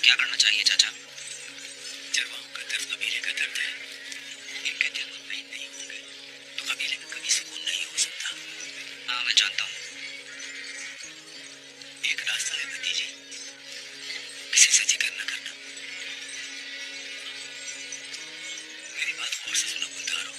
क्या करना चाहिए चाचा? चरवाहों का दर्द कबीले का दर्द है। इनके दिल मुतमईन नहीं होंगे तो कबीले में कभी सुकून नहीं हो सकता। हाँ मैं जानता हूँ। एक रास्ता है भतीजे, किसी से जिक्र न करना। मेरी बात गौर से सुनो गुलदारो।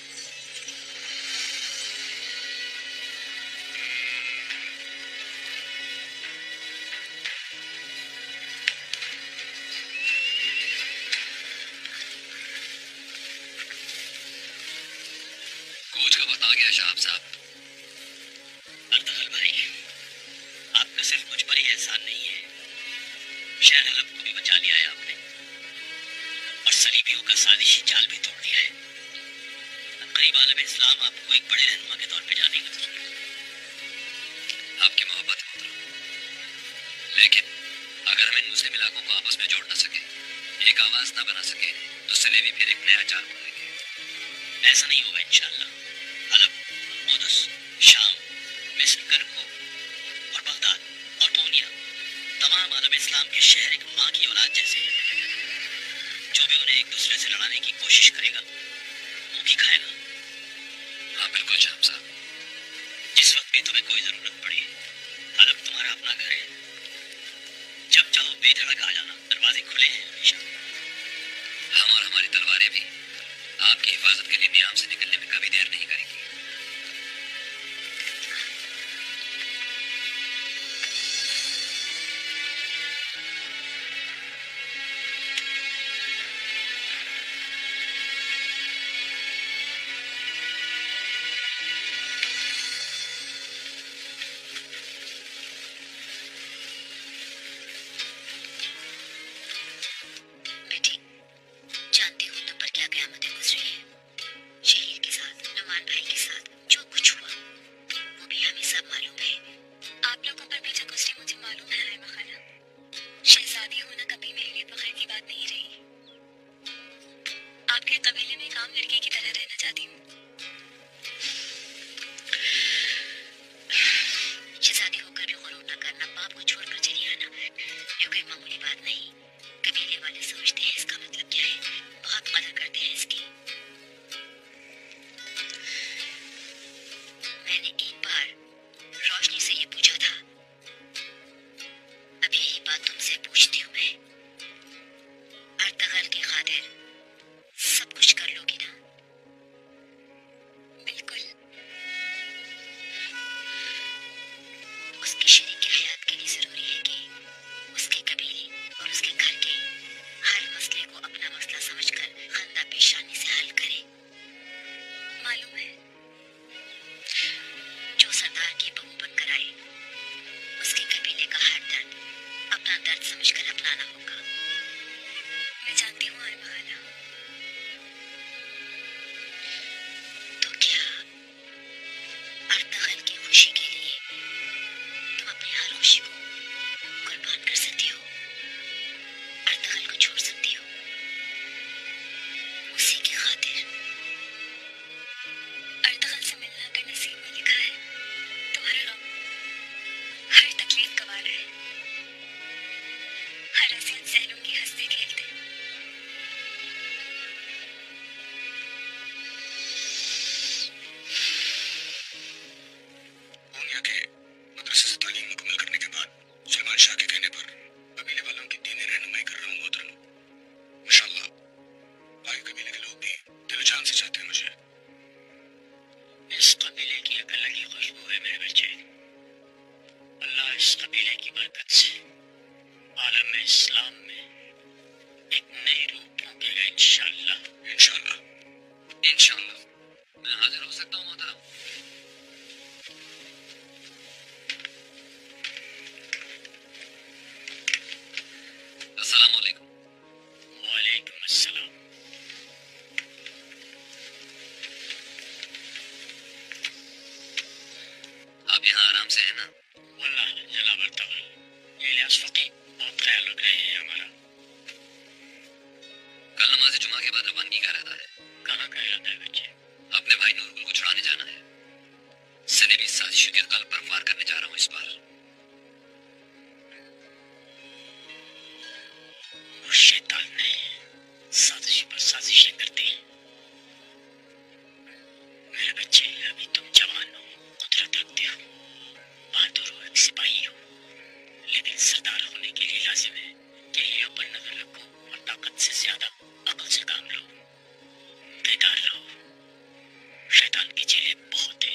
कूच का वक्त आ गया शाहब साहब। अर्तगल भाई, आपका सिर्फ मुझ पर ही एहसान नहीं है, शहर हलब को भी बचा लिया है आपने, और सलीबियों का साजिशी जाल भी तोड़ दिया है। अब करीब आलम इस्लाम आपको एक बड़े रहनुमा के तौर पे जानेगा। आपकी मोहब्बत मोहतरम, लेकिन अगर हम इन मुस्लिम इलाकों को आपस में जोड़ न सके, एक आवाज न बना सके, तो सलेबी फिर एक नया चाल बनाएंगे। ऐसा नहीं होगा इंशाअल्लाह। हलब, कुदस, शाम, मिस्र, करकुक और बगदाद और कोनिया, तमाम आलम इस्लाम के शहर एक माँ की औलाद जैसे हैं। जो भी उन्हें एक दूसरे से लड़ाने की कोशिश करेगा मुंह की खाएगा। हाँ बिल्कुल शाहब साहब। जिस वक्त भी तुम्हें कोई जरूरत पड़े, हलब तुम्हारा अपना घर है। जब चाहो बेधड़क आ जाना, दरवाजे खुले हैं हमेशा। हम और हमारी तलवारें भी आपकी हिफाजत के लिए नियाम से निकलने में कभी देर नहीं करेंगी। बेटी, जानती हूँ तुम पर क्या क़यामतें गुजरी है। शहीद के साथ, नुमान भाई के साथ जो कुछ हुआ वो भी हमें सब मालूम है। आप लोगों पर भी जो गुजरी मुझे मालूम है नाइमा खाना। शहजादी होना कभी मेरे लिए फख्र की बात नहीं रही। आपके कबीले में एक आम लड़की की तरह रहना चाहती हूँ। शहजादी होकर भी गुरूर न करना, बाप को छोड़कर चली आना, ये कोई मामूली बात नहीं। कबीले वाले सोचते हैं इसका मतलब क्या है, बहुत कदर करते हैं इसकी। मैंने एक बार रोशनी से ये पूछा था, अब यही बात तुमसे पूछती हूँ मैं। अर्तगल की खातिर सब कुछ कर लोगी ना? बिल्कुल। उसकी शरीक की हयात के लिए जरूरी है कि उसके कबीले और उसके घर के हर मसले को अपना मसला समझकर खंदा पेशानी से हल करे। मालूम है, जो सरदार की बहू बनकर आए, उसके कबीले का हर दर्द अपना दर्द समझकर अपनाना होगा। मैं जानती हूँ आइमा खाना। तो क्या अर्तगल की खुशी के लिए तुम अपनी हर खुशी को कुर्बान कर सकती हो? अर्तगल को छोड़ सकती हो उसी की खातिर? अर्तगल से मिलना अगर नसीब में लिखा है, तुम्हारा गम हर तकलीफ गवारा है, हर अज़ियत सह लूंगी हंसते खेलते। कोनिया के मदरसे से तालीम मुकम्मल करने के बाद सलमान शाह के कहने पर कबीले वालों की दीनी रहनुमाई कर रहा हूँ मोहतरम। माशाअल्लाह, बाकी कबीले के लोग भी दिल जान से चाहते हैं मुझे। इस कबीले की एक अलग ही खुशबू है मेरे बच्चे। अल्लाह इस कबीले की बरकत से आलम इस्लाम में एक नई रूह फूकेगा इंशाअल्लाह। इंशाअल्लाह। इंशाअल्लाह मैं हाजिर हो सकता हूँ मोहतरम। अस्सलाम वालेकुम। वालेकुम अस्सलाम। आप यहाँ आराम से हैं ना? वल्लाह जनाब अर्तगल, ये इलियास फकीह बहुत ख्याल रख रहे हैं हमारा। कल नमाज जुमा के बाद रवानगी का रहता है। कहाँ का इरादा है बच्चे? अपने भाई नूरगुल को छुड़ाने जाना है। सलेबी साजिशों के कल्ब पर वार करने जा रहा हूँ इस बार। लाजिम है कि अहलिया पर नजर रखो और ताकत से ज्यादा अकल से काम लो। बेदार रहो, शैतान की जेलें बहुत है।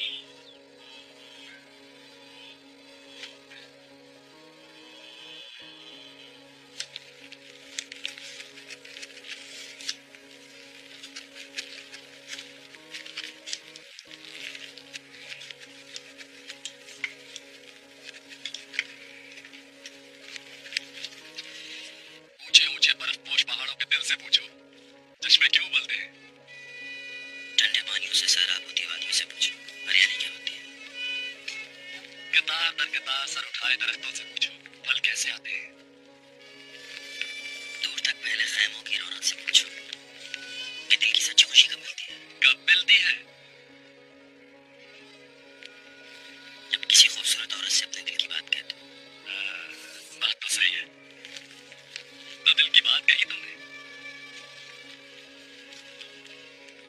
ऊंचे ऊंचे बर्फपोश पहाड़ों के दिल से पूछो, चश्मे क्यों उबलते हैं? ठंडे पानियों से सैराब होती वादियों से पूछो, हरियाली क्या होती है। कितार दर कितार सर उठाए दरख्तों से पूछो, फल कैसे आते हैं? दूर तक फैले खैमों की रौनक से पूछो कि दिल की सच्ची खुशी कब मिलती है। कब मिलती है? जब किसी खूबसूरत औरत से अपने दिल की बात कह दो। बात तो सही है, तो दिल की बात कही तुमने।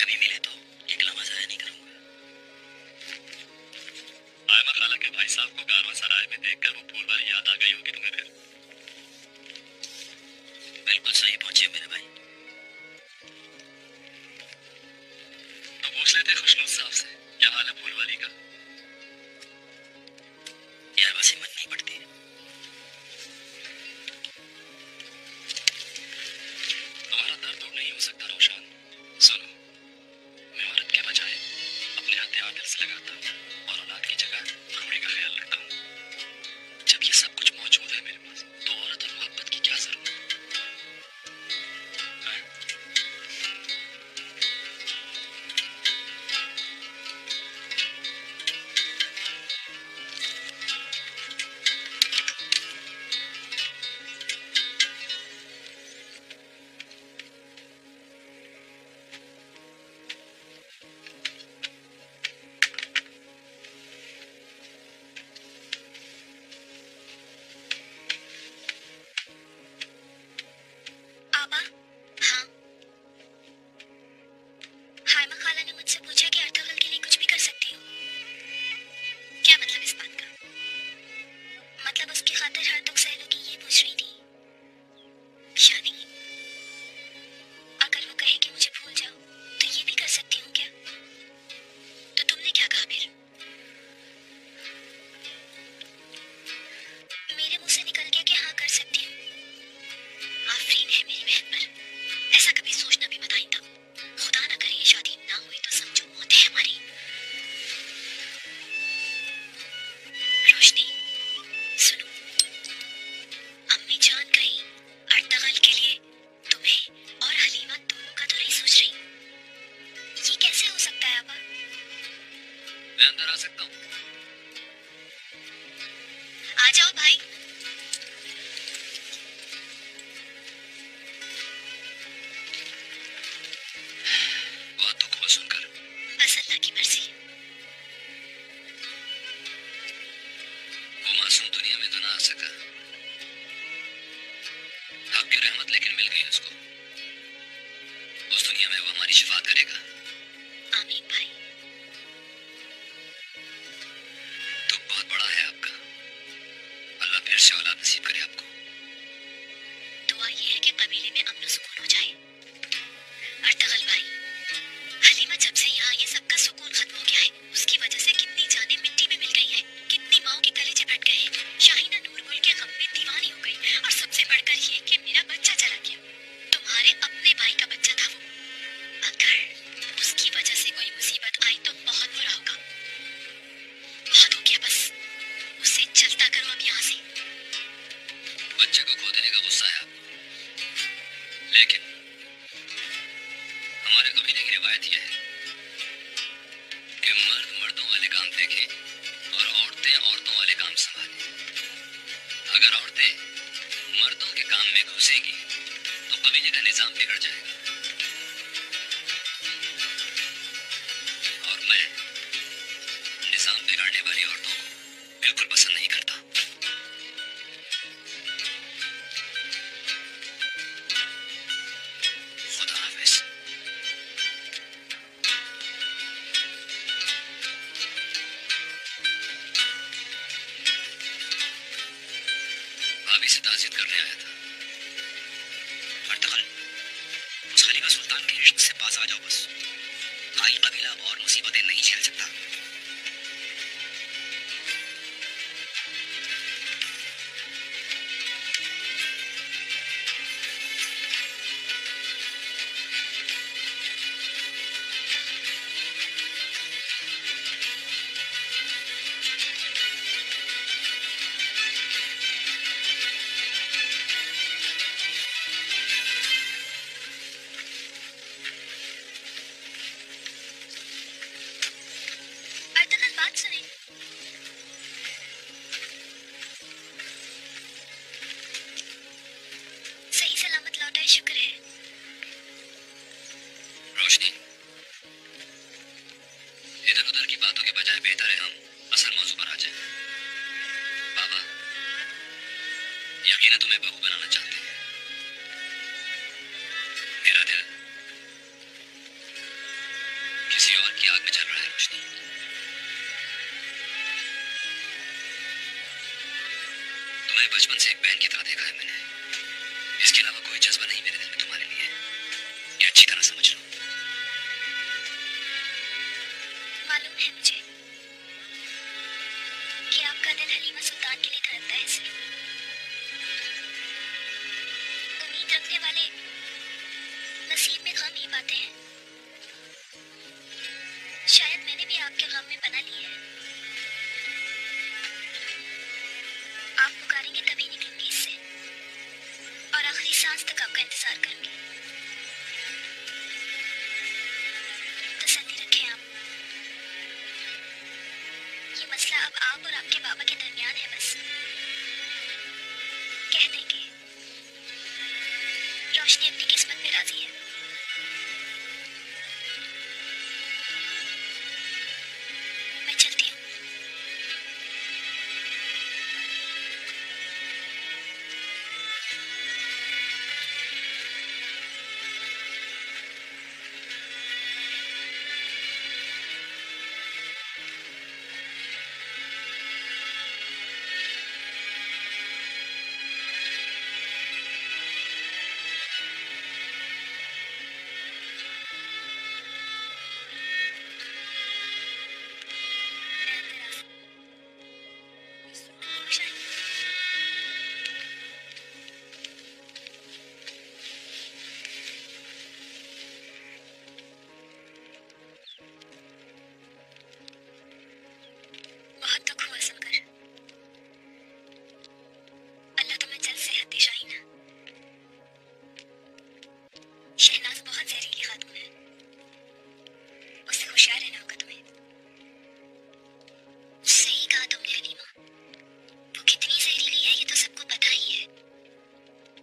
कभी मिले तो एक लम्हा ज़ाया नहीं करूंगा। आयमा खाला के भाई साहब को कारवां सराय में देखकर वो फूल वाली याद आ गई होगी तुम्हें फिर। बिल्कुल सही पहुंचे मेरे भाई। तो पूछ लेते खुशनूर साहब से क्या हाल है फूल वाली का। यार बस हिम्मत नहीं पड़ती। तुम्हारा दर्द दूर नहीं हो सकता रोशान। सुनो, मैं औरत के बजाय अपने हथियार दिल से लगाता हूँ और औलाद की जगह घोड़े का ख्याल रखता हूँ। जब ये सब कुछ मौजूद है मेरे पास तो औरत और मोहब्बत की क्या जरूरत? आबा, हाँ। हाइमा खाला ने मुझसे पूछा कि अर्तुगरुल के लिए कुछ भी कर सकती हूँ। क्या मतलब इस बात का? मतलब उसकी खातिर हर दुख सह लूंगी ये पूछ रही थी। शादी? अगर वो कहे कि मुझे भूल जाओ तो ये भी कर सकती हूँ क्या? तो तुमने क्या कहा फिर? मेरे मुंह से निकल गया कि हाँ कर सकती हूँ। आफरीन है मेरी बहन पर, ऐसा कभी सोचना भी मत आइंदा। खुदा ना करे ये शादी ना हुई तो समझो मौत है हमारी। रोशनी, सुनो, अम्मी जान कहीं अर्तुगरुल के लिए तुम्हें और हलीमा दोनों का तो नहीं सोच रही? ये कैसे हो सकता है आबा? मैं अंदर आ सकता हूँ? आ जाओ भाई। बहुत दुख हुआ सुनकर। बस अल्लाह की मर्जी। वो मासूम दुनिया में तो ना आ सका। आपकी रहमत लेकिन मिल गई उसको। उस दुनिया में वो हमारी शिफात करेगा। आमीन भाई। तो बहुत बड़ा है आपका। अल्लाह फिर से औलाद नसीब करे आपको। दुआ ये है कि कबीले में अमन सुकून हो जाए। अर्तुगरुल भाई, हलीमा जब से यहाँ ये सबका सुकून खत्म हो गया है, उसकी वजह से कितनी जानें मिट्टी में मिल गई हैं, कितनी माओ के कलेजे फट गए हैं। शाहीना नूरगुल के गम में दीवानी हो गई और सबसे बढ़कर ये कि मेरा बच्चा चला गया। तुम्हारे अपने भाई का बच्चा था वो। अगर उसकी वजह से कोई मुसीबत आई तो बहुत बुरा होगा। बहुत हो गया बस। उसे चलता करो अब यहाँ से। बच्चे को खो देने का गुस्सा है आपको, लेकिन हमारे कबीले की रिवायत यह है कि मर्द मर्दों वाले काम देखें और औरतें औरतों वाले काम संभालें। अगर औरतें मर्दों के काम में घुसेंगी तो कबीले का निजाम बिगड़ जाएगा। और मैं निजाम बिगाड़ने वाली औरतों को बिल्कुल पसंद नहीं करता। खुदा हाफिज। भाभी से ताज़ियत करने आया था। अर्तगल, उस खलीफा सुल्तान के इश्क से पास आ जाओ बस। काई कबीला अब और मुसीबतें नहीं झेल सकता। अर्तगल, बात सुने। सही सलामत लौटा है, शुक्र है। रोशनी, इधर उधर की बातों के बजाय बेहतर है हम असल मौजू पर आ जाएं। बाबा यकीनन तुम्हें बहू बनाना चाहते हैं। मेरा दिल किसी और की आग में जल रहा है रोशनी। तुम्हें बचपन से एक बहन की तरह देखा है मैंने। इसके अलावा कोई जज्बा नहीं मेरे दिल में तुम्हारे लिए। ये अच्छी तरह समझ लो। मालूम है मुझे कि आपका दिल हलीमा सुल्तान के लिए धड़कता है, इसलिए उम्मीद रखने वाले नसीब में गम ही पाते हैं। शायद मैंने भी आपके गम में पनाह ली है। आप पुकारेंगे तभी निकलूंगी इससे, और आखिरी सांस तक आपका इंतजार करूंगी। तसल्ली रखें आप, ये मसला अब आप और आपके बाबा के दरमियान है। बस कह देंगे रोशनी अपनी किस्मत में राजी है। मैं चलती हूँ। मैं अंदर आ सकती हूँ। बहुत दुख हुआ सुनकर। अल्लाह तुम्हें जल्द सेहत दे शाहीना। शहनाज बहुत जहरीली खातून है, उससे होशियार रहना होगा तुम्हें। सही कहा तुमने हलीमा, वो कितनी जहरीली है ये तो सबको पता ही है।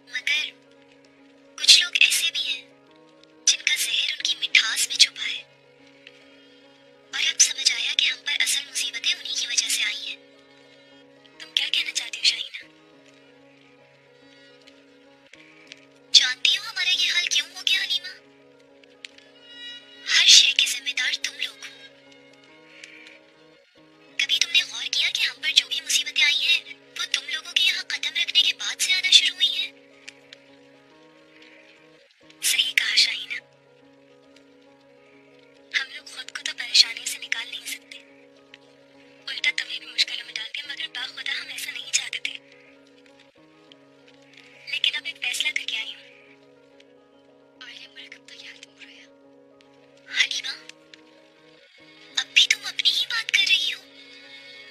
मगर कुछ लोग ऐसे भी हैं जिनका जहर उनकी मिठास में छुपा है। और अब समझ आया कि हम पर असल मुसीबतें उन्हीं की वजह से आई हैं। तुम क्या कहना चाहती हो शाहीना? जानती हो हमारा ये हाल क्यों हो गया हलीमा? हर शय के जिम्मेदार तुम लोग हो। कभी तुमने गौर किया कि हम पर जो भी मुसीबतें आई हैं वो तुम लोगों के यहाँ कदम रखने के बाद से आना शुरू हुई हैं? सही कहा शाहीना, हम लोग खुद को तो परेशानी से निकाल नहीं सकते, उल्टा तुम्हें भी मुश्किलों में डाल दिया। मगर बाखुदा हम ऐसा नहीं चाहते थे। लेकिन अब एक फैसला करके आई हूँ। कब तक यहाँ तुम रोया? हलीमा, अब भी तुम अपनी ही बात कर रही हो?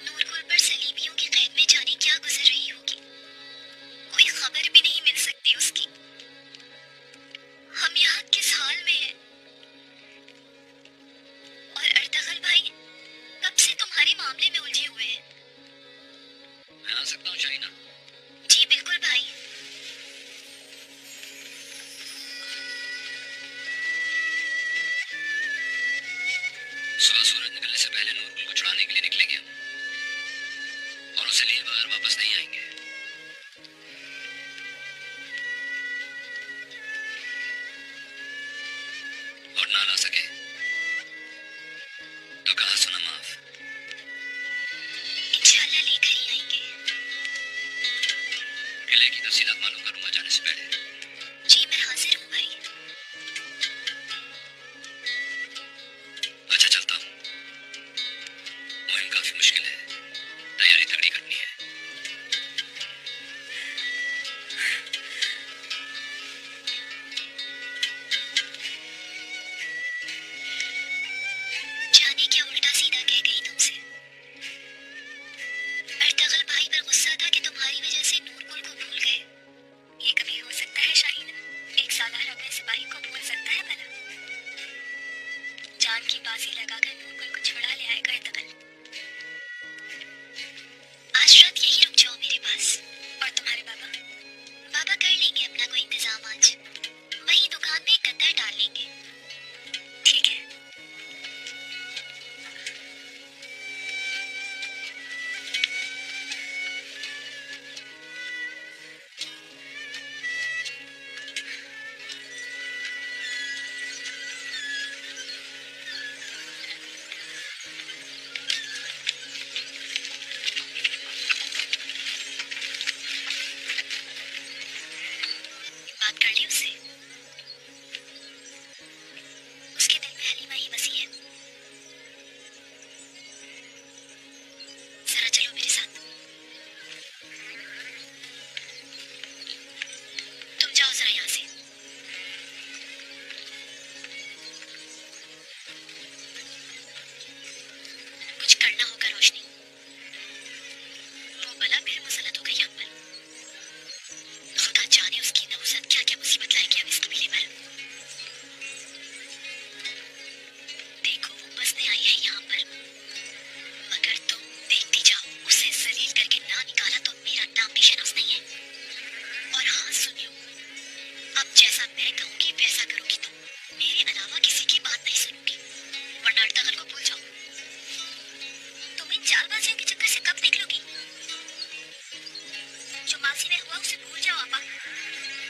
नूरपुर पर सलीबियों की कैद में जाने क्या गुजर रही होगी, कोई खबर भी नहीं मिल सकती उसकी। हम यहाँ किस हाल में हैं? और अर्तगल भाई कब से तुम्हारे मामले में उलझे हुए हैं? मैं आ सकता हूँ शाहीना? जी बिल्कुल भाई। सुबह सूरज निकलने से पहले नूरपुर को छुड़ाने के लिए निकलेंगे हम, और उसे लिए बगैर वापस नहीं आएंगे। और ना ला सके तो कहा सुना माफ। इंशाल्लाह लेकर ही आएंगे। किले मामले की तफसीलात मालूम करूंगा जाने से पहले। जी मैं हाजिर हूँ भाई। अच्छा चलता हूँ। मुहिम काफी मुश्किल है, तैयारी तगड़ी करनी है। जाने क्या उल्टा सीधा कह गई तुमसे। अर्तगल भाई पर गुस्सा था कि तुम्हारी वजह से नूरकुल को भूल गए। ये कभी हो सकता है शाहीना? एक सालार अपने सिपाही को भूल सकता है भला? जान की बाजी लगाकर नूरकुल को छुड़ा ले आएगा अर्तगल। आज रात यही रुक जाओ मेरे पास। और तुम्हारे बाबा? बाबा कर लेंगे अपना कोई इंतजाम आज। वही दुकान में एक गद्दा डाल लेंगे। ठीक है। बात कर ली उससे? उसके दिल में हलीमा ही बसी है। जरा चलो मेरे साथ। तुम जाओ जरा यहाँ से। कुछ करना होगा रोशनी। वो बला फिर मुसलत हो गई हम पर। खुदा जाने उसकी नहुसत क्या क्या मुसीबत लाएगी अब इस कबीले पर। देखो वो बसने आई है यहाँ पर, मगर तुम देखती जाओ। उसे जलील करके ना निकाला तो मेरा नाम भी शनास नहीं है। और हाँ सुन लो, अब जैसा मैं कहूँगी वैसा करोगी तुम। मेरे अलावा किसी की बात नहीं सुनोगी, वरना अर्तगल को भूल जाओ। तुम इन चालबाजियों के चक्कर से कब निकलोगी? जो मासी में हुआ उसे भूल जाओ आपा।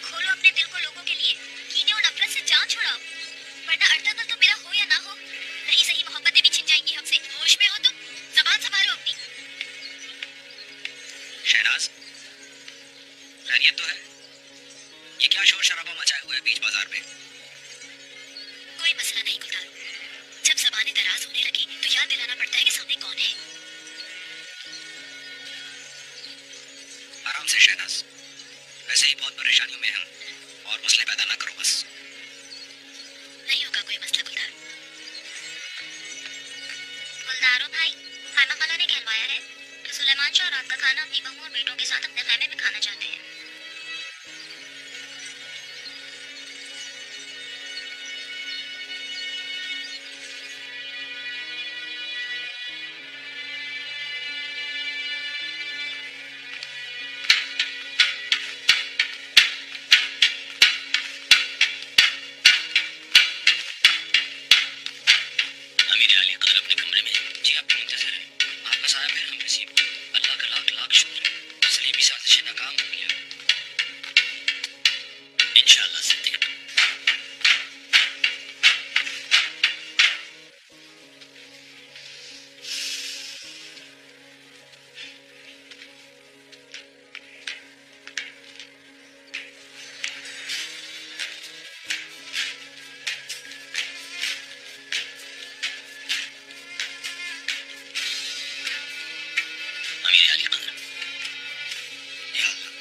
खोलो अपने दिल को लोगों के लिए। कीने और नफरत से जान छुड़ाओ, वरना अर्तगल तो मेरा हो या ना हो, रही सही मोहब्बतें भी छिन जाएंगी हमसे। होश में हो तुम? ज़बान संभालो अपनी। शहनाज, खैरियत तो है? ये क्या शोर शराबा मचाए हुआ है बीच बाजार में? कोई मसला नहीं गुलदारो। जब ज़बानें दराज होने लगी तो याद दिलाना पड़ता है कि सामने कौन है। आराम से शहनाज, वैसे ही बहुत परेशानियों में हम, और मसले पैदा ना करो बस। नहीं होगा कोई मसला गुलदारो। गुलदारो भाई, खाना खाला ने कहलवाया है कि सुलेमान शाह रात का खाना अपनी बहू और बेटों के साथ अपने खैमे में खाना चाहते हैं। अमीर अली कदर अपने कमरे में। जी आपके मुंतजर है। आपका साया फिर हम नसीब। अल्लाह का लाख लाख शुक्र है, सलीबी साजिशें नाकाम हो गया। इंशाअल्लाह जिंदगी अमीर अली कदर। या अल्लाह।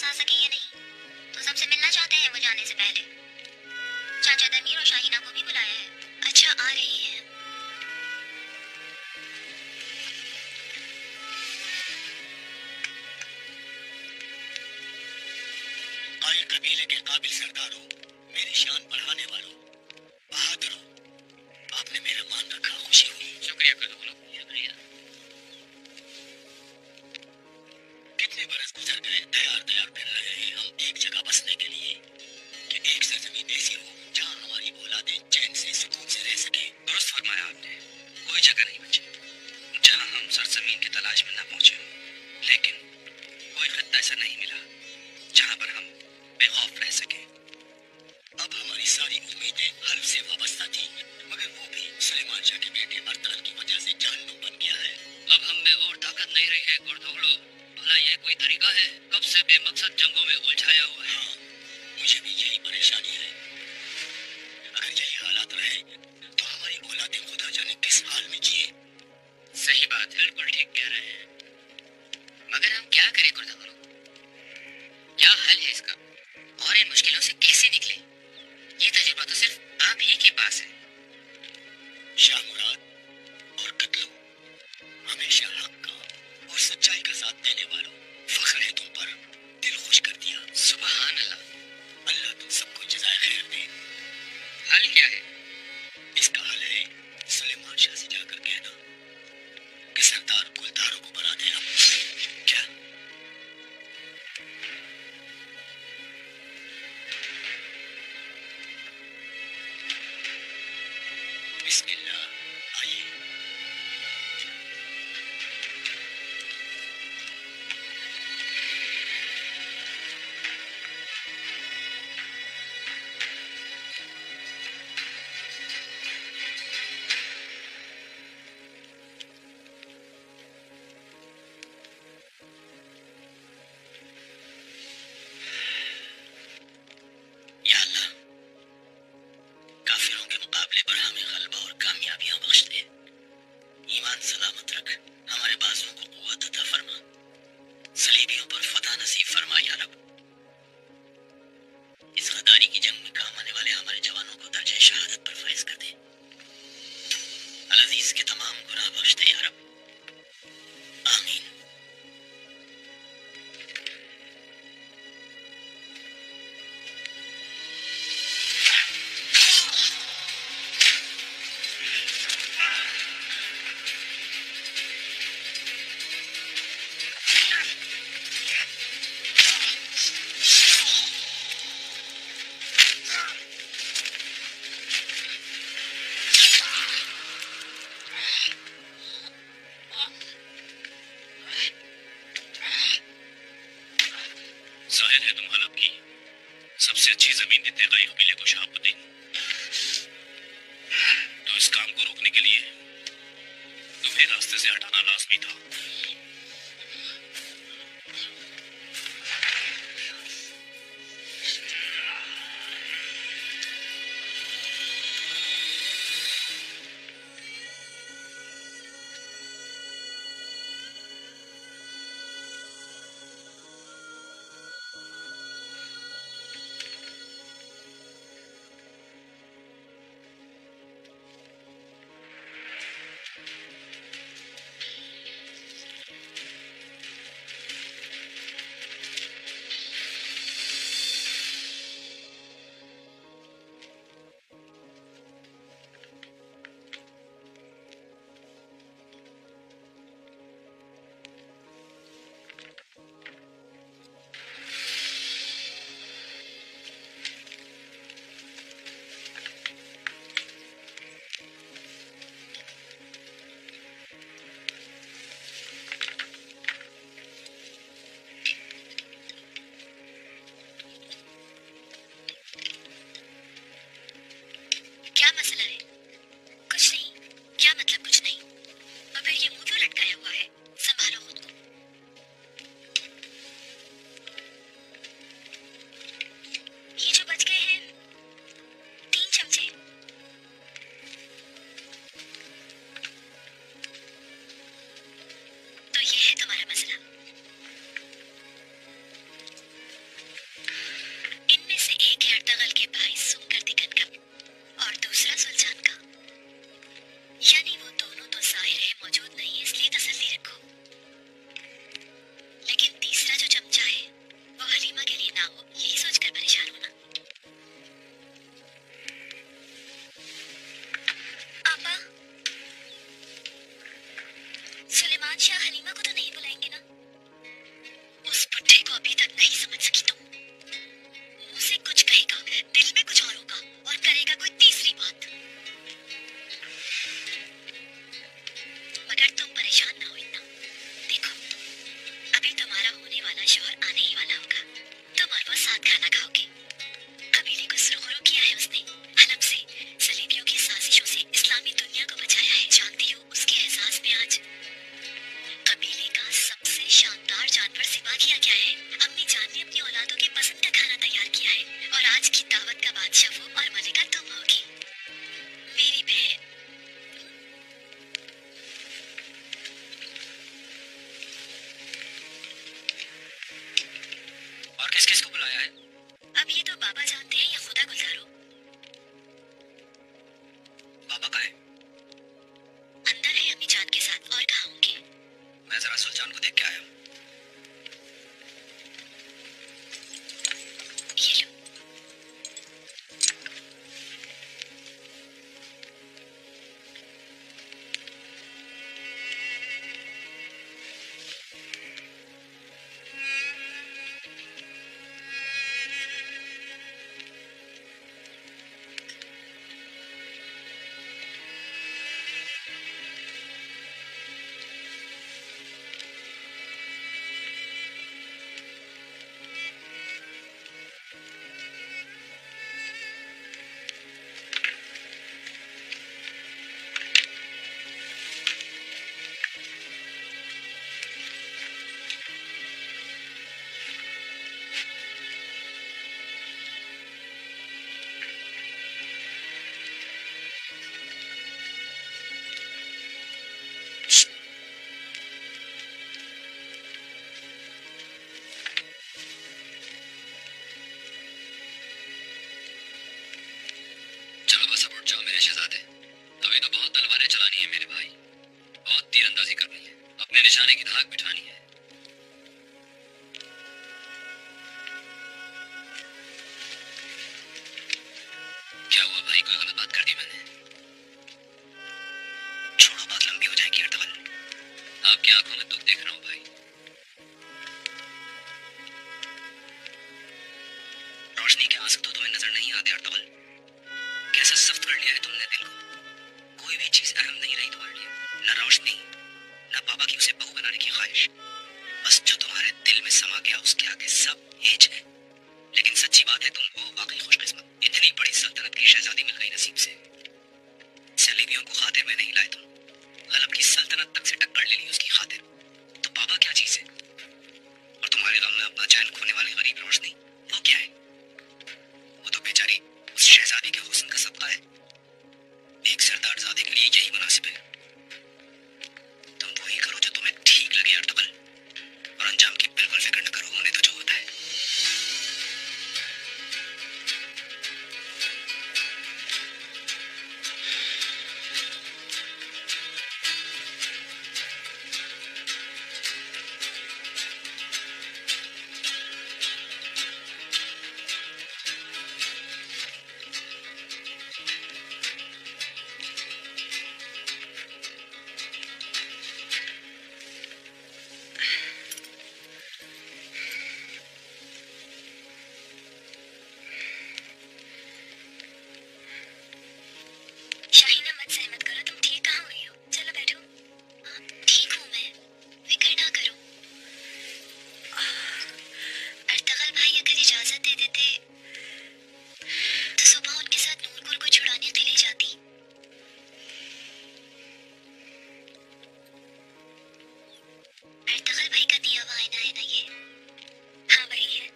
आ सके या नहीं, तो सबसे मिलना चाहते हैं वो जाने से पहले। चाचा दमीर और शाहीना को भी बुलाया है। अच्छा, आ रही है। कायल कबीले के काबिल सरदारों, मेरी शान बढ़ाने वालों, बहादुरों, आपने मेरा मान रखा, खुशी हुई। शुक्रिया कर दो लोग। शुक्रिया। कितने बरस गुजर गए, तैयार तैयार फिर रहे हैं हम एक जगह बसने के लिए, कि एक सरजमीन ऐसी हो जहाँ हमारी औलादें चैन से सुकून से रह सके। दुरुस्त फरमाया आपने, कोई जगह नहीं बची जहाँ हम सरजमीन की तलाश में ना पहुंचे हों, लेकिन कोई खत्ता ऐसा नहीं मिला जहाँ पर हम बेखौफ रह सके। अब हमारी सारी उम्मीदें हल्फ से वाबस्ता थी, मगर वो भी सुलेमान शाह के बेटे अरताल की वजह से जानलेवा बन गया है। अब हम में और ताकत नहीं रही है गुरदोगलो। भला ये कोई तरीका है? कब से बेमकसद जंगों में उलझाया हुआ है। हाँ, मुझे भी यही परेशानी है। अगर यही हालात रहे तो हमारी औलादें खुदा जाने किस हाल में जिए। सही बात है, बिल्कुल ठीक कह रहे हैं। मगर हम क्या करें गुरदोगलो? क्या हल है इसका? और इन मुश्किलों से कैसे निकले? ये तजुर्बा तो सिर्फ आप ही के पास है। शाह मुराद और कत्लो, हमेशा हक का और सच्चाई का साथ देने वालों, फख्र है तुम पर, दिल खुश कर दिया। सुभान अल्लाह। अल्लाह तुम सबको जज़ाए खैर दे। हल क्या है? इसका हल है सुलेमान शाह से जाकर कहना कि सरदार गुलदारों को बना देना। क्या? बिस्मिल्लाह, आइए। या अल्लाह, काफिरों के मुकाबले पर हमें गलबा और कामयाबियां बख्श दे। ईमान सलामत रख, हमारे बाजुओं को कुव्वत अता फरमा, सलीबियों पर फतह नसीब फरमा या रब। इस गद्दारी की जंग में काम आने वाले हमारे जवानों को दर्जे शहादत पर फैज कर दे। अल अजीज के तमाम गुनाह बख्श दे या रब। आमीन। जाहिर है तुम हलब की सबसे अच्छी जमीन देते गाई कबीले को शहाबुद्दीन। तो इस काम को रोकने के लिए तुम्हें रास्ते से हटाना लाजमी था। आने ही वाला होगा। तुम और वो साथ खाना खाओगे। कबीले को सुरखुरू किया है उसने। हलब से सलीबियों की साजिशों से इस्लामी दुनिया को बचाया है। जानती हो उसके एहसास में आज कबीले का सबसे शानदार जानवर सिवा किया गया है। अम्मी जान ने अपनी औलादों की पसंद का खाना तैयार किया है और आज की दावत का बादशाह वो और मलिका तुम होगी, मेरी बहन। और किस किस को बुलाया है? अब ये तो बाबा जानते हैं या खुदा गुजारो। बाबा कहाँ है? अंदर है अम्मी जान के साथ। और कहाँ होंगे? मैं जरा सुल्तान को देख के आया हूँ। ये लो। चलो बस अब उठ जाओ मेरे शहजादे। अभी तो बहुत तलवारें चलानी है मेरे भाई, बहुत तीरंदाजी करनी है, अपने निशाने की धाक बिठानी है। क्या हुआ भाई, कोई गलत बात कर दी मैंने? छोड़ो, बात लंबी हो जाएगी अर्तगल। आपकी आंखों में दुख देख रहा हूँ भाई। रोशनी के आंसू तो तुम्हें नजर नहीं आते अर्तगल। कैसा सख्त कर लिया है तुमने दिल को। कोई भी चीज अहम नहीं रही तुम्हारे लिए, न रोशनी न पापा की उसे बहू बनाने की ख्वाहिश। बस जो तुम्हारे दिल में समा गया उसके आगे सब हेज है। लेकिन सच्ची बात है, तुम हो वाकई खुशकिस्मत। इतनी बड़ी सल्तनत की शहजादी मिल गई नसीब से। सलीबियों को खातिर में नहीं लाए तुम, हलब की सल्तनत तक से टक्कर ले ली उसकी खातिर। तो पापा क्या चीज है? और तुम्हारे गम में अपना चैन खोने वाली गरीब रोशनी, वो क्या है? वो तो बेचारी उस शहजादी के हुस्न का सदका है। एक सरदारजादे के लिए यही मुनासिब है। तुम वही करो जो तुम्हें ठीक लगे अर्तगल, और अंजाम की बिल्कुल फिक्र न करो, होने तो जो होता है। शाहीना मत सहमत करो, तुम ठीक कहाँ हुई हो? चलो बैठो। ठीक हूँ मैं, फिक्र ना करो। अर्तगल भाई अगर इजाजत दे देते तो सुबह उनके साथ नूरपुर को छुड़ाने के लिए जाती। अर्तगल भाई का दिया हुआ आईना है ना ये? हाँ वही है।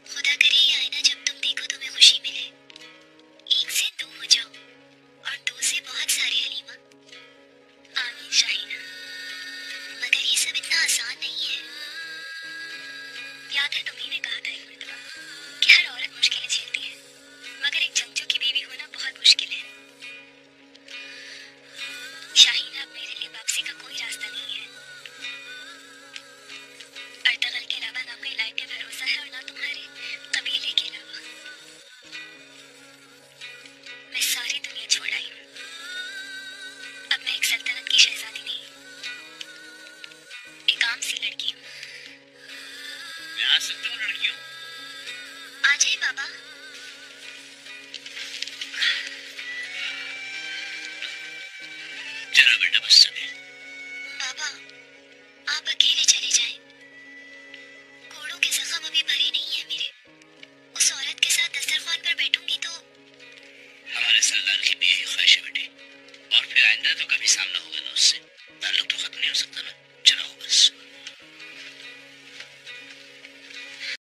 खुदा करे ये आईना जब तुम देखो तुम्हें खुशी मिले। एक से दो हो जाओ और दो से बहुत सारे हलीमा। आमीन शाहीना। मगर ये सब इतना आसान नहीं है। याद है तुम्ही ने कहा था एक मरतबा कि हर औरत मुश्किलें झेलती है, मगर एक जंगजू की बीवी होना बहुत मुश्किल है। शाहीना, अब मेरे लिए वापसी का कोई रास्ता नहीं है। अर्तगल के अलावा ना कोई लायक भरोसा है और ना तुम्हारे कबीले के अलावा। मैं सारी दुनिया छोड़ आई हूँ। अब मैं एक सल्तनत की शहजादी नहीं, एक आम सी लड़की हूँ। मैं आ सकता हूँ लड़कियों? आ जाए बाबा। जरा बेटा बस समय। बाबा, आप अकेले चले जाएं। घोड़ों के तो कभी सामना होगा ना उससे, ताल्लुक तो खत्म नहीं हो सकता ना।